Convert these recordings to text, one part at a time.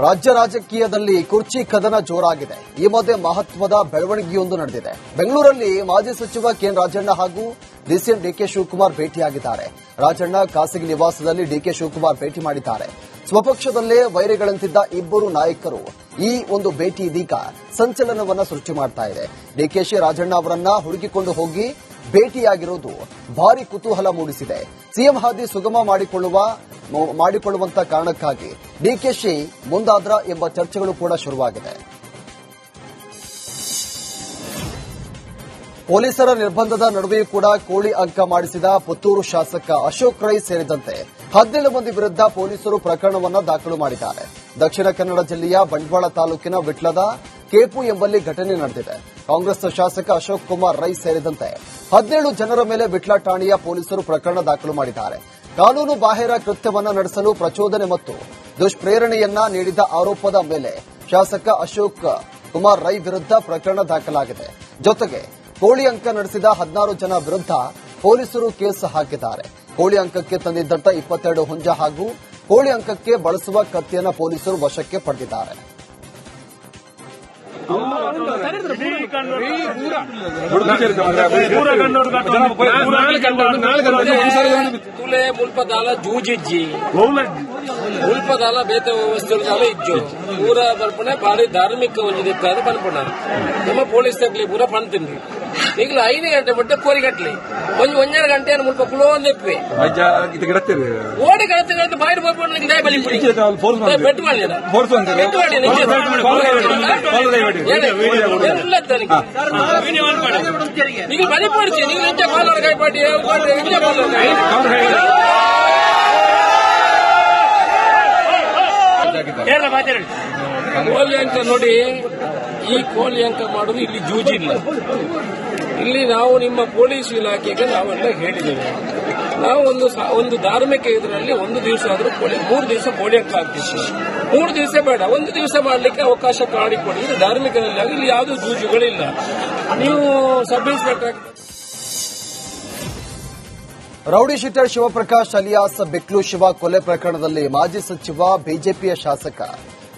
ರಾಜ್ಯ ರಾಜಕೀಯದಲ್ಲಿ ಕುರ್ಚಿ ಕದನ ಜೋರಾಗಿದೆ. ಈ ಮಧ್ಯೆ ಮಹತ್ವದ ಬೆಳವಣಿಗೆಯೊಂದು ನಡೆದಿದೆ. ಬೆಂಗಳೂರಲ್ಲಿ ಮಾಜಿ ಸಚಿವ ಕೆಎನ್ ರಾಜಣ್ಣ ಹಾಗೂ ಡಿಸಿಎಂ ಡಿಕೆ ಶಿವಕುಮಾರ್ ಭೇಟಿಯಾಗಿದ್ದಾರೆ. ರಾಜಣ್ಣ ಖಾಸಗಿ ನಿವಾಸದಲ್ಲಿ ಡಿಕೆ ಶಿವಕುಮಾರ್ ಭೇಟಿ ಮಾಡಿದ್ದಾರೆ. ಸ್ವಪಕ್ಷದಲ್ಲೇ ವೈರಿಗಳಂತಿದ್ದ ಇಬ್ಬರು ನಾಯಕರು ಈ ಒಂದು ಭೇಟಿ ಇದೀಗ ಸಂಚಲನವನ್ನ ಸೃಷ್ಟಿ ಮಾಡ್ತಾ ಇದೆ. ಡಿಕೆಶಿ ರಾಜಣ್ಣ ಅವರನ್ನ ಹುಡುಕಿಕೊಂಡು ಹೋಗಿ ಭೇಟಿಯಾಗಿರುವುದು ಭಾರಿ ಕುತೂಹಲ ಮೂಡಿಸಿದೆ. ಸಿಎಂ ಹಾದಿ ಸುಗಮ ಮಾಡಿಕೊಳ್ಳುವಂತ ಕಾರಣಕ್ಕಾಗಿ ಡಿಕೆಶಿ ಮುಂದಾದ್ರ ಎಂಬ ಚರ್ಚೆಗಳು ಕೂಡ ಶುರುವಾಗಿದೆ. ಪೊಲೀಸರ ನಿರ್ಬಂಧದ ನಡುವೆಯೂ ಕೂಡ ಕೋಳಿ ಅಂಕ ಮಾಡಿಸಿದ ಪುತ್ತೂರು ಶಾಸಕ ಅಶೋಕ್ ರೈ ಸೇರಿದಂತೆ 17 ಮಂದಿ ವಿರುದ್ಧ ಪೊಲೀಸರು ಪ್ರಕರಣವನ್ನು ದಾಖಲು ಮಾಡಿದ್ದಾರೆ. ದಕ್ಷಿಣ ಕನ್ನಡ ಜಿಲ್ಲೆಯ ಬಂಟ್ವಾಳ ತಾಲೂಕಿನ ವಿಟ್ಲದ ಕೇಪು ಎಂಬಲ್ಲಿ ಘಟನೆ ನಡೆದಿದೆ. ಕಾಂಗ್ರೆಸ್ ಶಾಸಕ ಅಶೋಕ್ ಕುಮಾರ್ ರೈ ಸೇರಿದಂತೆ 17 ಜನರ ಮೇಲೆ ವಿಟ್ಲ ಠಾಣೆಯ ಪೊಲೀಸರು ಪ್ರಕರಣ ದಾಖಲು ಮಾಡಿದ್ದಾರೆ. ಕಾನೂನು ಬಾಹಿರ ಕೃತ್ಯವನ್ನ ನಡೆಸಲು ಪ್ರಚೋದನೆ ಮತ್ತು ದುಷ್ಪ್ರೇರಣೆಯನ್ನ ನೀಡಿದ ಆರೋಪದ ಮೇಲೆ ಶಾಸಕ ಅಶೋಕ್ ಕುಮಾರ್ ರೈ ವಿರುದ್ಧ ಪ್ರಕರಣ ದಾಖಲಾಗಿದೆ. ಜೊತೆಗೆ ಕೋಳಿ ಅಂಕ ನಡೆಸಿದ 16 ಜನ ವಿರುದ್ಧ ಪೊಲೀಸರು ಕೇಸ್ ಹಾಕಿದ್ದಾರೆ. ಕೋಳಿ ಅಂಕಕ್ಕೆ ತಂದಿದ್ದಂತ 22 ಹುಂಜ ಹಾಗೂ ಕೋಳಿ ಅಂಕಕ್ಕೆ ಬಳಸುವ ಕತ್ತಿಯನ್ನು ಪೊಲೀಸರು ವಶಕ್ಕೆ ಪಡೆದಿದ್ದಾರೆ. ತುಲೆ ಮುಲ್ಪದಾಲ ಜೂಜಿಜ್ಜಿ ಮುಲ್ಪದಾಲ ಬೇತ ವಸ್ತುಗಳ ಇಜ್ಜು ಪೂರ ಬರ್ಪಣೆ ಭಾರಿ ಧಾರ್ಮಿಕ ಒಂದಿಕ್ಕಾದ ಬನ್ಪಣ ನಮ್ಮ ಪೊಲೀಸ್ ತಗ್ಲಿ ಪೂರ ಪಣ್ತಿನ್ರಿ ಈಗಲೂ 5 ಗಂಟೆ ಬಿಟ್ಟು ಕೋರಿ ಕಟ್ಲಿ ಒಂದೆರಡು ಗಂಟೆ ಮುಲ್ಪ ಕುಲೋ ಒಂದೆಪ್ಪೆ ಓಡಿ ಕಳತೆ ಬಾಯಿ ಬರ್ಕೊಂಡು ಬಲಿ ಬೆಟ್ಟು ಮಾಡಿದ ಈಗ ಬಲಿ ಪಡಿಸಿ ನೀವು ಇಂಚ ಕಾಲೋಡ ಕೈಪಾಟಿ ಕೋಳಿ ಅಂಕ ನೋಡಿ, ಈ ಕೋಳಿ ಅಂಕ ಮಾಡೋದು ಇಲ್ಲಿ ಜೂಜಿಲ್ಲ. ಇಲ್ಲಿ ನಾವು ನಿಮ್ಮ ಪೊಲೀಸ್ ಇಲಾಖೆಗೆ ನಾವೆಲ್ಲ ಹೇಳಿದ್ದೇವೆ. ನಾವು ಒಂದು ಧಾರ್ಮಿಕ ಇದರಲ್ಲಿ 1 ದಿವಸ ಆದ್ರೂ 3 ದಿವಸ ಕೋಳಿ ಅಂಕ ಆಗ್ತಿತ್ತು. 3 ದಿವಸ ಬೇಡ, 1 ದಿವಸ ಮಾಡಲಿಕ್ಕೆ ಅವಕಾಶ ಮಾಡಿಕೊಡಿ. ಇದು ಧಾರ್ಮಿಕದಲ್ಲಿ ಆಗಿ ಇಲ್ಲಿ ಯಾವುದೂ ಜೂಜುಗಳಿಲ್ಲ. ನೀವು sub inspector rowdy sheeter Shivaprakash alias Beklu Shiva ಕೊಲೆ ಪ್ರಕರಣದಲ್ಲಿ ಮಾಜಿ ಸಚಿವ ಬಿಜೆಪಿಯ ಶಾಸಕ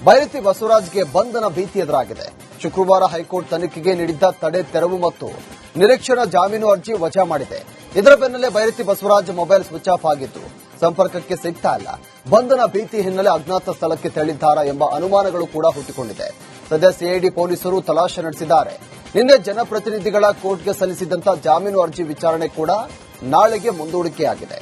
ಬೈರತಿ ಬಸವರಾಜ್ಗೆ ಬಂಧನ ಭೀತಿ ಎದುರಾಗಿದೆ. ಶುಕ್ರವಾರ ಹೈಕೋರ್ಟ್ ತನಿಖೆಗೆ ನೀಡಿದ್ದ ತಡೆ ತೆರವು ಮತ್ತು ನಿರೀಕ್ಷಣಾ ಜಾಮೀನು ಅರ್ಜಿ ವಜಾ ಮಾಡಿದೆ. ಇದರ ಬೆನ್ನಲ್ಲೇ Byrathi Basavaraj mobile switch off ಆಗಿದ್ದು ಸಂಪರ್ಕಕ್ಕೆ ಸಿಗ್ತಾ ಇಲ್ಲ. ಬಂಧನ ಭೀತಿ ಹಿನ್ನೆಲೆ ಅಜ್ಞಾತ ಸ್ಥಳಕ್ಕೆ ತೆರಳಿದ್ದಾರಾ ಎಂಬ ಅನುಮಾನಗಳು ಕೂಡ ಹುಟ್ಟಿಕೊಂಡಿದೆ. ಸದ್ಯ ಸಿಐಡಿ ಪೊಲೀಸರು ತಲಾಶೆ ನಡೆಸಿದ್ದಾರೆ. ನಿನ್ನೆ ಜನಪ್ರತಿನಿಧಿಗಳ ಕೋರ್ಟ್ಗೆ ಸಲ್ಲಿಸಿದಂತ ಜಾಮೀನು ಅರ್ಜಿ ವಿಚಾರಣೆ ಕೂಡ ನಾಳೆಗೆ ಮುಂದೂಡಿಕೆಯಾಗಿದೆ.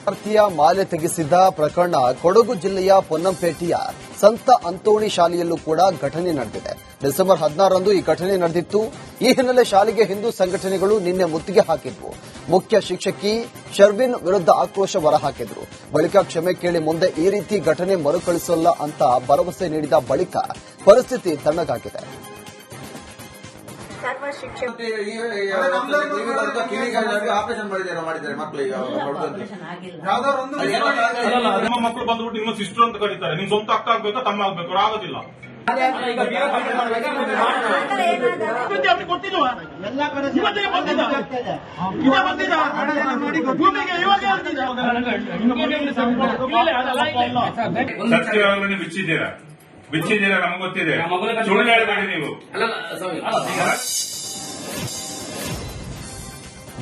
ಭಾರತೀಯ ಮಾಲೆ ತೆಗೆಸಿದ ಪ್ರಕರಣ ಕೊಡಗು ಜಿಲ್ಲೆಯ ಪೊನ್ನಂಪೇಟೆಯ ಸಂತ ಅಂತೋಣಿ ಶಾಲೆಯಲ್ಲೂ ಕೂಡ ಘಟನೆ ನಡೆದಿದೆ. ಡಿಸೆಂಬರ್ 16ರಂದು ಈ ಘಟನೆ ನಡೆದಿತ್ತು. ಈ ಹಿನ್ನೆಲೆ ಶಾಲೆಗೆ ಹಿಂದೂ ಸಂಘಟನೆಗಳು ನಿನ್ನೆ ಮುತ್ತಿಗೆ ಹಾಕಿದ್ವು. ಮುಖ್ಯ ಶಿಕ್ಷಕಿ ಶರ್ವಿನ್ ವಿರುದ್ಧ ಆಕ್ರೋಶ ಹೊರಹಾಕಿದ್ರು. ಬಳಿಕ ಕ್ಷಮೆ ಕೇಳಿ ಮುಂದೆ ಈ ರೀತಿ ಘಟನೆ ಮರುಕಳಿಸಲ್ಲ ಅಂತ ಭರವಸೆ ನೀಡಿದ ಬಳಿಕ ಪರಿಸ್ಥಿತಿ ತಣ್ಣಗಾಗಿದೆ. ಆಪರೇಷನ್ ಮಾಡಿದ್ದಾರೆ ಮಕ್ಕಳಿಗೆ ನಿಮ್ಮ ಮಕ್ಕಳು ಬಂದ್ಬಿಟ್ಟು ನಿಮ್ಮ ಸಿಸ್ಟರ್ ಅಂತ ಕರೀತಾರೆ. ನಿಮ್ ಸ್ವಂತ ಅಕ್ಕ ಆಗ್ಬೇಕಾ ತಮ್ಮ ಆಗ್ಬೇಕು ಆಗೋದಿಲ್ಲ. ಬಿಚ್ಚಿದ್ದೀರಾ ನಮ್ಗೆ ಗೊತ್ತಿದೆ. ಸುಳ್ಳು ಹೇಳಬೇಡಿ ನೀವು.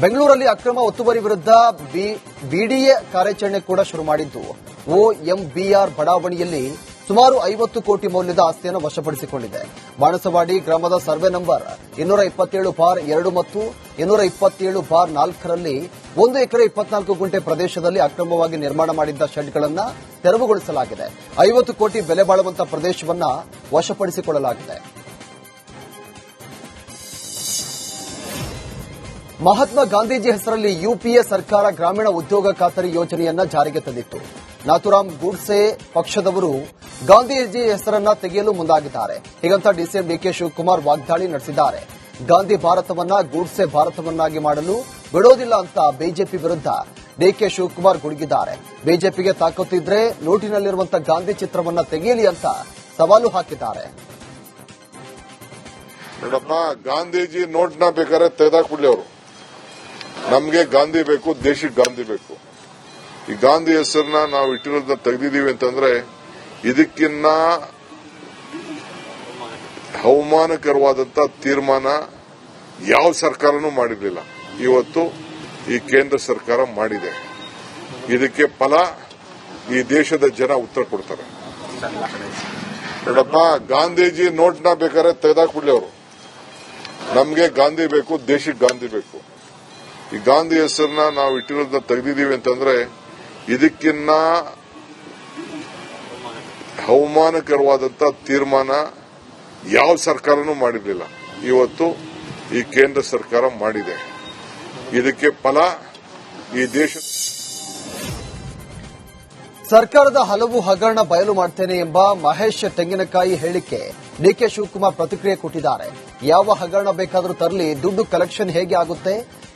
ಬೆಂಗಳೂರಲ್ಲಿ ಅಕ್ರಮ ಒತ್ತುವರಿ ವಿರುದ್ಧ ಬಿಡಿಎ ಕಾರ್ಯಾಚರಣೆ ಕೂಡ ಶುರು ಮಾಡಿದ್ದು OMBR ಬಡಾವಣೆಯಲ್ಲಿ ಸುಮಾರು 50 ಕೋಟಿ ಮೌಲ್ಯದ ಆಸ್ತಿಯನ್ನು ವಶಪಡಿಸಿಕೊಂಡಿದೆ. ಬಾಣಸವಾಡಿ ಗ್ರಾಮದ ಸರ್ವೆ ನಂಬರ್ 227/2 ಮತ್ತು 227/4ರಲ್ಲಿ 1 ಎಕರೆ 24 ಗುಂಟೆ ಪ್ರದೇಶದಲ್ಲಿ ಅಕ್ರಮವಾಗಿ ನಿರ್ಮಾಣ ಮಾಡಿದ್ದ ಶೆಡ್ಗಳನ್ನು ತೆರವುಗೊಳಿಸಲಾಗಿದೆ. 50 ಕೋಟಿ ಬೆಲೆ ಬಾಳುವಂತಹ ಪ್ರದೇಶವನ್ನು ವಶಪಡಿಸಿಕೊಳ್ಳಲಾಗಿದೆ. ಮಹಾತ್ಮ ಗಾಂಧೀಜಿ ಹೆಸರಲ್ಲಿ ಯುಪಿಎ ಸರ್ಕಾರ ಗ್ರಾಮೀಣ ಉದ್ಯೋಗ ಖಾತರಿ ಯೋಜನೆಯನ್ನ ಜಾರಿಗೆ ತಂದಿತ್ತು. ನಾಥುರಾಮ್ ಗೂಡ್ಸೆ ಪಕ್ಷದವರು ಗಾಂಧೀಜಿ ಹೆಸರನ್ನ ತೆಗೆಯಲು ಮುಂದಾಗಿದ್ದಾರೆ. ಹೀಗಂತ ಡಿಸಿಎಂ ಡಿಕೆ ಶಿವಕುಮಾರ್ ವಾಗ್ದಾಳಿ ನಡೆಸಿದ್ದಾರೆ. ಗಾಂಧಿ ಭಾರತವನ್ನ ಗೂಡ್ಸೆ ಭಾರತವನ್ನಾಗಿ ಮಾಡಲು ಬಿಡೋದಿಲ್ಲ ಅಂತ ಬಿಜೆಪಿ ವಿರುದ್ಧ ಡಿಕೆ ಶಿವಕುಮಾರ್ ಗುಡುಗಿದ್ದಾರೆ. ಬಿಜೆಪಿಗೆ ತಾಕತ್ತಿದ್ರೆ ನೋಟಿನಲ್ಲಿರುವಂತಹ ಗಾಂಧಿ ಚಿತ್ರವನ್ನ ತೆಗೆಯಲಿ ಅಂತ ಸವಾಲು ಹಾಕಿದ್ದಾರೆ. ನೋಡಪ್ಪ, ಗಾಂಧೀಜಿ ನೋಟ್ನ ಬೇಕಾದ್ರೆ ತೆಗೆದಾಕ್ಬಿಡ್ಲಿ ಅವರು. ನಮ್ಗೆ ಗಾಂಧಿ ಬೇಕು, ದೇಶಕ್ಕೆ ಗಾಂಧಿ ಬೇಕು. ಈ ಗಾಂಧಿ ಹೆಸರನ್ನ ನಾವು ಇಟ್ಟಿರೋದನ್ನ ತೆಗೆದಿದ್ದೀವಿ ಅಂತಂದ್ರೆ ಇದಕ್ಕಿನ್ನ ಅವಮಾನಕರವಾದಂತ ತೀರ್ಮಾನ ಯಾವ ಸರ್ಕಾರನೂ ಮಾಡಿರಲಿಲ್ಲ. ಇವತ್ತು ಈ ಕೇಂದ್ರ ಸರ್ಕಾರ ಮಾಡಿದೆ. ಇದಕ್ಕೆ ಫಲ ಈ ದೇಶದ ಜನ ಉತ್ತರ ಕೊಡ್ತಾರೆ. ನೋಡಪ್ಪ, ಗಾಂಧೀಜಿ ನೋಟ್ನ ಬೇಕಾದ್ರೆ ತೆಗೆದಾಕ್ಬಿಡ್ಲಿ ಅವರು. ನಮ್ಗೆ ಗಾಂಧಿ ಬೇಕು, ದೇಶಕ್ಕೆ ಗಾಂಧಿ ಬೇಕು. ಈ ಗಾಂಧಿ ಹೆಸರನ್ನ ನಾವು ಇಟ್ಟಿರೋದನ್ನ ತೆಗೆದಿದ್ದೀವಿ ಅಂತಂದ್ರೆ ಇದಕ್ಕಿನ್ನ ಅವಮಾನಕರವಾದಂತ ತೀರ್ಮಾನ ಯಾವ ಸರ್ಕಾರನೂ ಮಾಡಿರಲಿಲ್ಲ. ಇವತ್ತು ಈ ಕೇಂದ್ರ ಸರ್ಕಾರ ಮಾಡಿದೆ. ಇದಕ್ಕೆ ಫಲ ಈ ದೇಶ. ಸರ್ಕಾರದ ಹಲವು ಹಗರಣ ಬಯಲು ಮಾಡ್ತೇನೆ ಎಂಬ ಮಹೇಶ್ ತೆಂಗಿನಕಾಯಿ ಹೇಳಿಕೆ ಡಿಕೆ ಶಿವಕುಮಾರ್ ಪ್ರತಿಕ್ರಿಯೆ ಕೊಟ್ಟಿದ್ದಾರೆ. ಯಾವ ಹಗರಣ ಬೇಕಾದರೂ ತರಲಿ, ದುಡ್ಡು ಕಲೆಕ್ಷನ್ ಹೇಗೆ ಆಗುತ್ತೆ?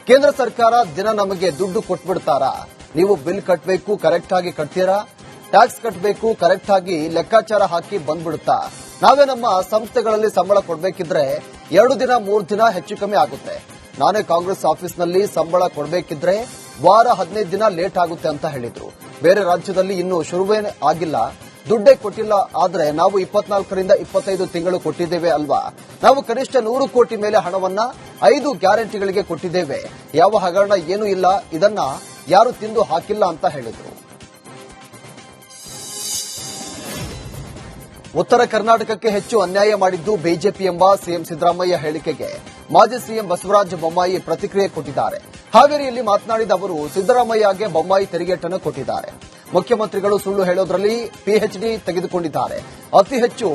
ಕೇಂದ್ರ ಸರ್ಕಾರ ದಿನ ನಮಗೆ ದುಡ್ಡು ಕೊಟ್ಬಿಡ್ತಾರಾ? ನೀವು ಬಿಲ್ ಕಟ್ಟಬೇಕು, ಕರೆಕ್ಟ್ ಆಗಿ ಕಟ್ತೀರಾ? ಟ್ಯಾಕ್ಸ್ ಕಟ್ಟಬೇಕು, ಕರೆಕ್ಟ್ ಆಗಿ ಲೆಕ್ಕಾಚಾರ ಹಾಕಿ ಬಂದ್ಬಿಡುತ್ತಾ? ನಾವೇ ನಮ್ಮ ಸಂಸ್ಥೆಗಳಲ್ಲಿ ಸಂಬಳ ಕೊಡಬೇಕಿದ್ರೆ 2 ದಿನ 3 ದಿನ ಹೆಚ್ಚು ಕಮ್ಮಿ ಆಗುತ್ತೆ. ನಾನೇ ಕಾಂಗ್ರೆಸ್ ಆಫೀಸ್ನಲ್ಲಿ ಸಂಬಳ ಕೊಡಬೇಕಿದ್ರೆ ವಾರ 15 ದಿನ ಲೇಟ್ ಆಗುತ್ತೆ ಅಂತ ಹೇಳಿದ್ರು. ಬೇರೆ ರಾಜ್ಯದಲ್ಲಿ ಇನ್ನೂ ಶುರುವೇ ಆಗಿಲ್ಲ, ದುಡ್ಡೇ ಕೊಟ್ಟಿಲ್ಲ. ಆದ್ರೆ ನಾವು 24ರಿಂದ 25 ತಿಂಗಳು ಕೊಟ್ಟಿದ್ದೇವೆ ಅಲ್ವಾ? ನಾವು ಕನಿಷ್ಠ 100 ಕೋಟಿ ಮೇಲೆ ಹಣವನ್ನ 5 ಗ್ಯಾರಂಟಿಗಳಿಗೆ ಕೊಟ್ಟಿದ್ದೇವೆ. ಯಾವ ಹಗರಣ ಏನೂ ಇಲ್ಲ, ಇದನ್ನ ಯಾರು ತಿಂದು ಹಾಕಿಲ್ಲ ಅಂತ ಹೇಳಿದ್ರು. ಉತ್ತರ ಕರ್ನಾಟಕಕ್ಕೆ ಹೆಚ್ಚು ಅನ್ಯಾಯ ಮಾಡಿದ್ದು ಬಿಜೆಪಿ ಎಂಬ ಸಿಎಂ ಸಿದ್ದರಾಮಯ್ಯ ಹೇಳಿಕೆಗೆ ಮಾಜಿ ಸಿಎಂ ಬಸವರಾಜ ಬೊಮ್ಮಾಯಿ ಪ್ರತಿಕ್ರಿಯೆ ಕೊಟ್ಟಿದ್ದಾರೆ. ಹಾವೇರಿಯಲ್ಲಿ ಮಾತನಾಡಿದ ಅವರು, ಸಿದ್ದರಾಮಯ್ಯಗೆ ಬೊಮ್ಮಾಯಿ ತೆರಿಗೆಟನ್ನು ಕೊಟ್ಟಿದ್ದಾರೆ. ಮುಖ್ಯಮಂತ್ರಿಗಳು ಸುಳ್ಳು ಹೇಳೋದ್ರಲ್ಲಿ ಪಿಎಚ್ಡಿ ತೆಗೆದುಕೊಂಡಿದ್ದಾರೆ. ಅತಿ ಹೆಚ್ಚು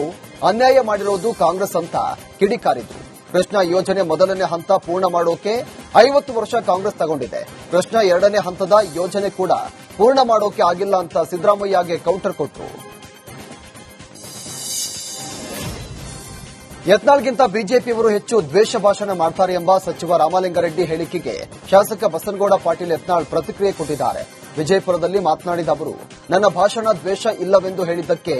ಅನ್ಯಾಯ ಮಾಡಿರೋದು ಕಾಂಗ್ರೆಸ್ ಅಂತ ಕಿಡಿಕಾರಿದ್ರು. ಕೃಷ್ಣಾ ಯೋಜನೆ ಮೊದಲನೇ ಹಂತ ಪೂರ್ಣ ಮಾಡೋಕೆ 50 ವರ್ಷ ಕಾಂಗ್ರೆಸ್ ತಗೊಂಡಿದೆ. ಕೃಷ್ಣಾ 2ನೇ ಹಂತದ ಯೋಜನೆ ಕೂಡ ಪೂರ್ಣ ಮಾಡೋಕೆ ಆಗಿಲ್ಲ ಅಂತ ಸಿದ್ದರಾಮಯ್ಯಗೆ ಕೌಂಟರ್ ಕೊಟ್ಟರು. ಯತ್ನಾಳ್ಗಿಂತ ಬಿಜೆಪಿಯವರು ಹೆಚ್ಚು ದ್ವೇಷ ಭಾಷಣ ಮಾಡ್ತಾರೆ ಎಂಬ ಸಚಿವ ರಾಮಲಿಂಗಾರೆಡ್ಡಿ ಹೇಳಿಕೆಗೆ ಶಾಸಕ ಬಸನಗೌಡ ಪಾಟೀಲ್ ಯತ್ನಾಳ್ ಪ್ರತಿಕ್ರಿಯೆ ಕೊಟ್ಟಿದ್ದಾರೆ. ವಿಜಯಪುರದಲ್ಲಿ ಮಾತನಾಡಿದ ಅವರು, ನನ್ನ ಭಾಷಣ ದ್ವೇಷ ಇಲ್ಲವೆಂದು ಹೇಳಿದ್ದಕ್ಕೆ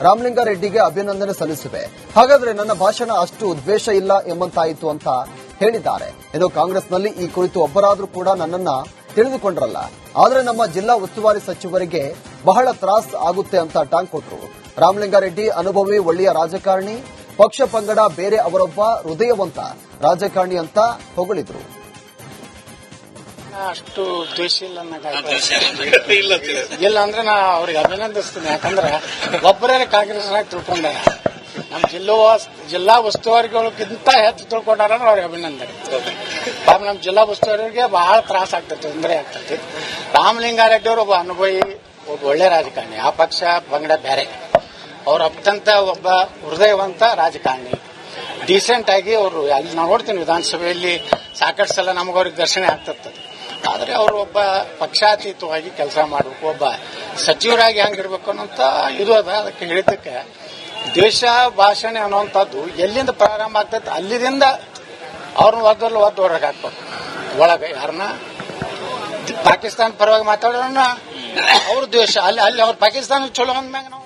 ರಾಮಲಿಂಗಾರೆಡ್ಡಿಗೆ ಅಭಿನಂದನೆ ಸಲ್ಲಿಸಿವೆ. ಹಾಗಾದ್ರೆ ನನ್ನ ಭಾಷಣ ಅಷ್ಟು ದ್ವೇಷ ಇಲ್ಲ ಎಂಬಂತಾಯಿತು ಅಂತ ಹೇಳಿದ್ದಾರೆ. ಇನ್ನು ಕಾಂಗ್ರೆಸ್ನಲ್ಲಿ ಈ ಕುರಿತು ಒಬ್ಬರಾದ್ರೂ ಕೂಡ ನನ್ನನ್ನ ತಿಳಿದುಕೊಂಡ್ರಲ್ಲ, ಆದ್ರೆ ನಮ್ಮ ಜಿಲ್ಲಾ ಉಸ್ತುವಾರಿ ಸಚಿವರಿಗೆ ಬಹಳ ತ್ರಾಸ್ ಆಗುತ್ತೆ ಅಂತ ಟಾಂಗ್ ಕೊಟ್ಟರು. ರಾಮಲಿಂಗಾರೆಡ್ಡಿ ಅನುಭವಿ, ಒಳ್ಳೆಯ ರಾಜಕಾರಣಿ, ಪಕ್ಷ ಪಂಗಡ ಬೇರೆ, ಅವರೊಬ್ಬ ಹೃದಯವಂತ ರಾಜಕಾರಣಿ ಅಂತ ಹೊಗಳಿದ್ರು. ಅಷ್ಟು ದ್ವೇಷ ಇಲ್ಲ ಅಂದ್ರೆ ನಾ ಅವ್ರಿಗೆ ಅಭಿನಂದಿಸ್ತೀನಿ. ಯಾಕಂದ್ರೆ ಒಬ್ಬರೇ ಕಾಂಗ್ರೆಸ್ನಾಗ ತಿಳ್ಕೊಂಡಾರ. ನಮ್ಮ ಜಿಲ್ಲಾ ಉಸ್ತುವಾರಿಗಳಿಗಿಂತ ಹೆಚ್ಚು ತಿಳ್ಕೊಂಡಾರ ಅವ್ರಿಗೆ ಅಭಿನಂದನೆ. ಪಾಪ ನಮ್ಮ ಜಿಲ್ಲಾ ಉಸ್ತುವಾರಿಗೆ ಬಹಳ ತ್ರಾಸ ಆಗ್ತೈತಿ, ತೊಂದರೆ ಆಗ್ತೈತಿ. ರಾಮಲಿಂಗಾರೆಡ್ಡಿ ಅವರು ಒಬ್ಬ ಅನುಭವಿ, ಒಬ್ಬ ಒಳ್ಳೆ ರಾಜಕಾರಣಿ. ಆ ಪಕ್ಷ ಪಂಗಡ ಬೇರೆ. ಅವ್ರ ಅತ್ಯಂತ ಒಬ್ಬ ಹೃದಯವಂತ ರಾಜಕಾರಣಿ. ಡೀಸೆಂಟ್ ಆಗಿ ಅವರು ಅಲ್ಲಿ ನಾವು ನೋಡ್ತೀನಿ ವಿಧಾನಸಭೆಯಲ್ಲಿ ಸಾಕಷ್ಟು ಸಲ ನಮಗವ್ರಿಗೆ ದರ್ಶನ ಆಗ್ತಿರ್ತದೆ. ಆದರೆ ಅವರು ಒಬ್ಬ ಪಕ್ಷಾತೀತವಾಗಿ ಕೆಲಸ ಮಾಡಬೇಕು, ಒಬ್ಬ ಸಚಿವರಾಗಿ ಹಂಗಿರ್ಬೇಕು ಅನ್ನೋಂಥ ಇದು ಅದ. ಅದಕ್ಕೆ ಹೇಳಿದ್ದಕ್ಕೆ ದೇಶ ಭಾಷಣ ಅನ್ನುವಂಥದ್ದು ಎಲ್ಲಿಂದ ಪ್ರಾರಂಭ ಆಗ್ತೈತೆ ಅಲ್ಲಿಂದ ಅವ್ರನ್ನ ಒದ್ದು ಹೊರಗೆ ಹಾಕ್ಬೇಕು. ಒಳಗೆ ಯಾರನ್ನ ಪಾಕಿಸ್ತಾನ ಪರವಾಗಿ ಮಾತಾಡೋಣ ಅವ್ರ ದ್ವೇಷ, ಅಲ್ಲಿ ಅವ್ರ ಪಾಕಿಸ್ತಾನ ಚಲೋ ಅಂದ್ಮ್ಯಾಗ ನಾವು